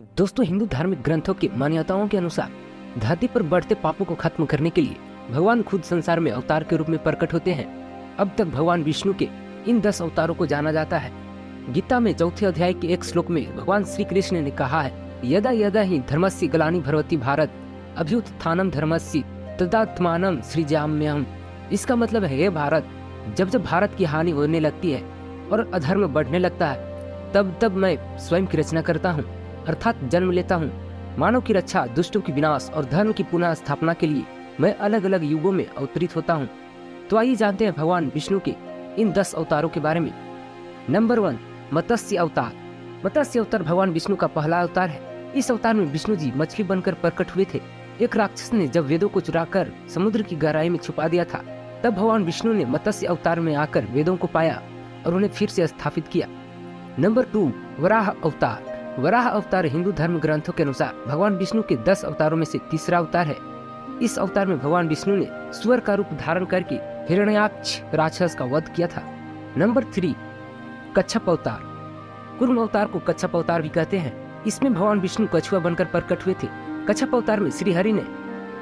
दोस्तों, हिंदू धार्मिक ग्रंथों की मान्यताओं के अनुसार धरती पर बढ़ते पापों को खत्म करने के लिए भगवान खुद संसार में अवतार के रूप में प्रकट होते हैं। अब तक भगवान विष्णु के इन 10 अवतारों को जाना जाता है। गीता में 4थे अध्याय के एक श्लोक में भगवान श्री कृष्ण ने कहा है, यदा यदा ही धर्मस्य ग्लानि भवति भारत अभ्युत्थानम धर्मस्य तदात्मानं सृजाम्यहम्। इसका मतलब है, हे भारत, जब जब भारत की हानि होने लगती है और अधर्म बढ़ने लगता है, तब तब मैं स्वयं की रचना करता हूँ, अर्थात जन्म लेता हूँ। मानव की रक्षा, दुष्टों की विनाश और धर्म की पुनः स्थापना के लिए मैं अलग अलग युगों में अवतरित होता हूँ। तो आइए जानते हैं भगवान विष्णु के इन 10 अवतारों के बारे में। नंबर 1, मत्स्य अवतार। मत्स्य अवतार भगवान विष्णु का पहला अवतार है। इस अवतार में विष्णु जी मछली बनकर प्रकट हुए थे। एक राक्षस ने जब वेदों को चुराकर समुद्र की गहराई में छुपा दिया था, तब भगवान विष्णु ने मत्स्य अवतार में आकर वेदों को पाया और उन्हें फिर से स्थापित किया। नंबर 2, वराह अवतार। वराह अवतार हिंदू धर्म ग्रंथों के अनुसार भगवान विष्णु के 10 अवतारों में से तीसरा अवतार है। इस अवतार में भगवान विष्णु ने स्वर का रूप धारण करके हिरण्याक्ष राक्षस का वध किया था। नंबर 3, कच्छप अवतार। कूर्म अवतार को कच्छप अवतार भी कहते हैं। इसमें भगवान विष्णु कछुआ बनकर प्रकट हुए थे। कच्छप अवतार में श्री हरि ने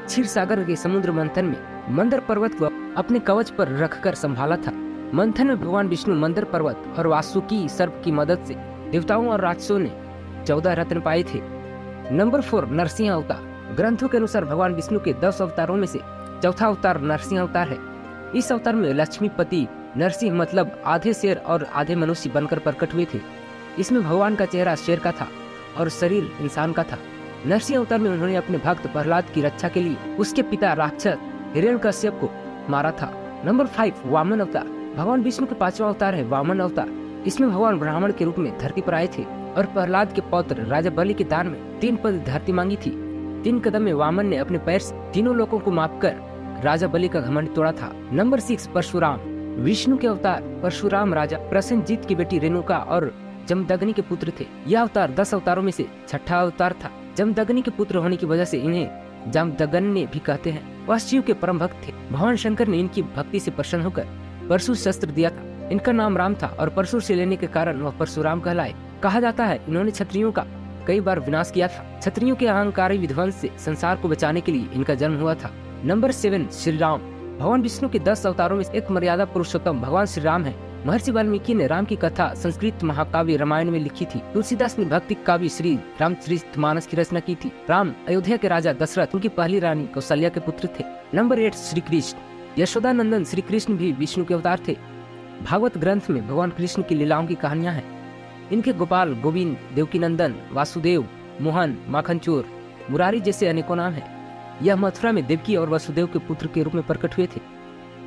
क्षीर सागर के समुद्र मंथन में मंदर पर्वत को अपने कवच पर रखकर संभाला था। मंथन में भगवान विष्णु मंदर पर्वत और वासुकी सर्प की मदद से देवताओं और राक्षसों ने 14 रत्न पाए थे। नंबर 4, नरसिंह अवतार। ग्रंथों के अनुसार भगवान विष्णु के 10 अवतारों में से चौथा अवतार नरसिंह अवतार है। इस अवतार में लक्ष्मीपति नरसिंह मतलब आधे शेर और आधे मनुष्य बनकर प्रकट हुए थे। इसमें भगवान का चेहरा शेर का था और शरीर इंसान का था। नरसिंह अवतार में उन्होंने अपने भक्त प्रहलाद की रक्षा के लिए उसके पिता राक्षस हिरण्यकश्यप को मारा था। नंबर 5, वामन अवतार। भगवान विष्णु के 5वां अवतार है वामन अवतार। इसमें भगवान ब्राह्मण के रूप में धरती पर आए थे और प्रहलाद के पौत्र राजा बलि के दान में 3 पद धरती मांगी थी। 3 कदम में वामन ने अपने पैर से तीनों लोगों को मापकर राजा बलि का घमंड तोड़ा था। नंबर 6, परशुराम। विष्णु के अवतार परशुराम राजा प्रसेनजीत की बेटी रेणुका और जमदग्नि के पुत्र थे। यह अवतार 10 अवतारों में से छठा अवतार था। जमदग्नि के पुत्र होने की वजह से इन्हें जामदग्नि भी कहते हैं। वह शिव के परम भक्त थे। भगवान शंकर ने इनकी भक्ति से प्रसन्न होकर परशु शस्त्र दिया था। इनका नाम राम था और परशु से लेने के कारण वह परशुराम कहलाए। कहा जाता है इन्होंने क्षत्रियों का कई बार विनाश किया था। क्षत्रियों के अहंकारी विध्वंस से संसार को बचाने के लिए इनका जन्म हुआ था। नंबर 7, श्री राम। भगवान विष्णु के 10 अवतारों में एक मर्यादा पुरुषोत्तम भगवान श्री राम है। महर्षि वाल्मीकि ने राम की कथा संस्कृत महाकाव्य रामायण में लिखी थी। तुलसीदास ने भक्ति काव्य श्री रामचरितमानस की रचना की थी। राम अयोध्या के राजा दशरथ, उनकी पहली रानी कौशल्या के पुत्र थे। नंबर 8, श्री कृष्ण। यशोदानंदन श्री कृष्ण भी विष्णु के अवतार थे। भागवत ग्रंथ में भगवान कृष्ण की लीलाओं की कहानियां हैं। इनके गोपाल, गोविंद, देवकी नंदन, वासुदेव, मोहन, माखनचोर, मुरारी जैसे अनेकों नाम हैं। यह मथुरा में देवकी और वसुदेव के पुत्र के रूप में प्रकट हुए थे।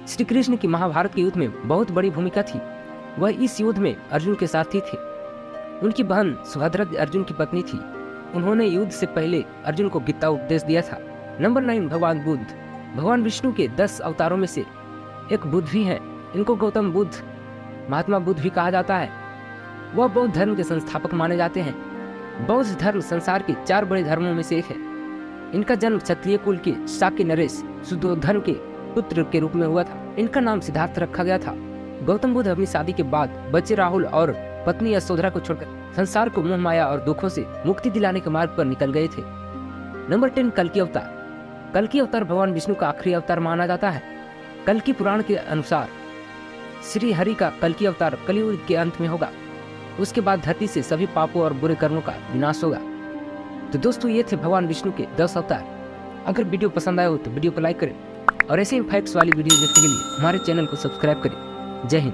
श्री कृष्ण की महाभारत के युद्ध में बहुत बड़ी भूमिका थी। वह इस युद्ध में अर्जुन के साथी थे। उनकी बहन सुभद्रा अर्जुन की पत्नी थी। उन्होंने युद्ध से पहले अर्जुन को गीता उपदेश दिया था। नंबर 9, भगवान बुद्ध। भगवान विष्णु के 10 अवतारों में से एक बुद्ध भी है। इनको गौतम बुद्ध, महात्मा बुद्ध भी कहा जाता है। वह बौद्ध धर्म के संस्थापक माने जाते हैं। बौद्ध धर्म संसार के 4 बड़े धर्मों में से एक है। इनका जन्म क्षत्रिय कुल के शाक्य नरेश शुद्धोधन के पुत्र के रूप में हुआ था। इनका नाम सिद्धार्थ रखा गया था। गौतम बुद्ध अपनी शादी के बाद बच्चे राहुल और पत्नी यशोधरा को छोड़कर संसार को मोह माया और दुखों से मुक्ति दिलाने के मार्ग पर निकल गए थे। नंबर 10, कल्कि अवतार। कल्कि अवतार भगवान विष्णु का आखिरी अवतार माना जाता है। कल्कि पुराण के अनुसार श्री हरि का कल्कि अवतार कलियुग के अंत में होगा। उसके बाद धरती से सभी पापों और बुरे कर्मों का विनाश होगा। तो दोस्तों, ये थे भगवान विष्णु के 10 अवतार। अगर वीडियो पसंद आया हो तो वीडियो को लाइक करें और ऐसे ही फैक्ट्स वाली वीडियो देखने के लिए हमारे चैनल को सब्सक्राइब करें। जय हिंद।